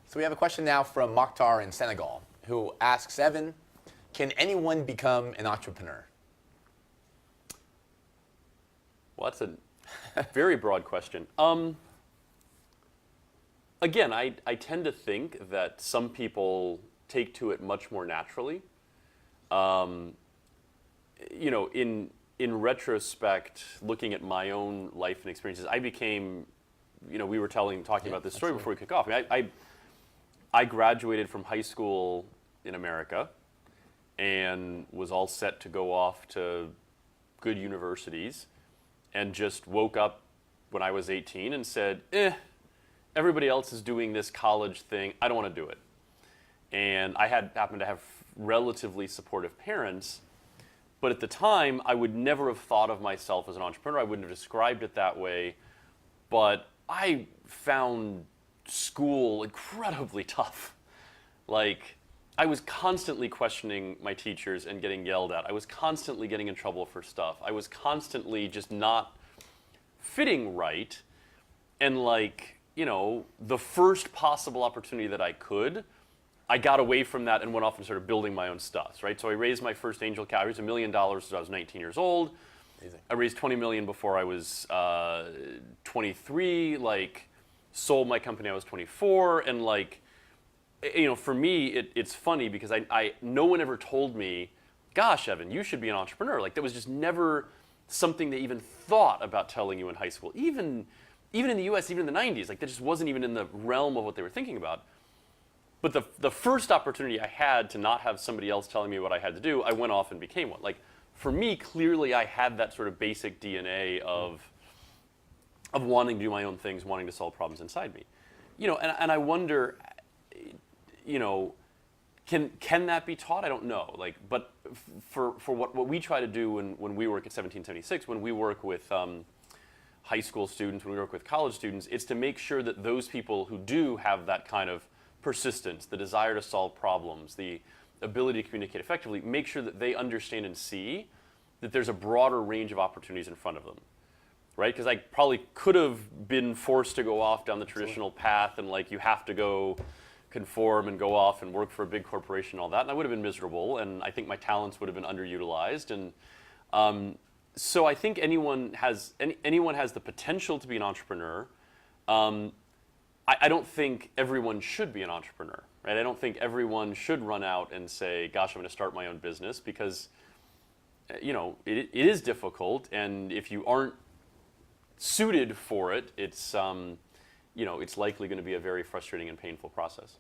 So we have a question now from Mokhtar in Senegal, who asks Evan, can anyone become an entrepreneur? Well, that's a very broad question. Again, I tend to think that some people take to it much more naturally. You know, in retrospect, looking at my own life and experiences, I became, you know, we were talking about this story before we kick off. I graduated from high school in America and was all set to go off to good universities, and just woke up when I was 18 and said, everybody else is doing this college thing, I don't want to do it. And I happened to have relatively supportive parents, but at the time I would never have thought of myself as an entrepreneur. I wouldn't have described it that way, but I found school incredibly tough. Like, I was constantly questioning my teachers and getting yelled at. I was constantly getting in trouble for stuff. I was constantly just not fitting right. And like, you know, the first possible opportunity that I could, I got away from that and went off and started building my own stuff, right? So I raised my first angel capital. I raised $1 million when I was 19 years old. Amazing. I raised $20 million before I was 23, like, sold my company I was 24, and like, you know, for me, it's funny because no one ever told me, gosh, Evan, you should be an entrepreneur. Like, that was just never something they even thought about telling you in high school. Even in the US, even in the 90s, like, that just wasn't even in the realm of what they were thinking about. But the first opportunity I had to not have somebody else telling me what I had to do, I went off and became one. Like, for me, clearly I had that sort of basic DNA of wanting to do my own things, wanting to solve problems inside me. You know, and I wonder, you know, can that be taught? I don't know. Like, but for what we try to do when we work at 1776, when we work with high school students, when we work with college students, it's to make sure that those people who do have that kind of persistence, the desire to solve problems, the ability to communicate effectively, make sure that they understand and see that there's a broader range of opportunities in front of them. Right? Because I probably could have been forced to go off down the traditional path, and like, you have to go conform and go off and work for a big corporation and all that, and I would have been miserable, and I think my talents would have been underutilized. And so I think anyone has the potential to be an entrepreneur. I don't think everyone should be an entrepreneur, right? I don't think everyone should run out and say, gosh, I'm going to start my own business, because, you know, it is difficult, and if you aren't suited for it, it's, you know, it's likely going to be a very frustrating and painful process.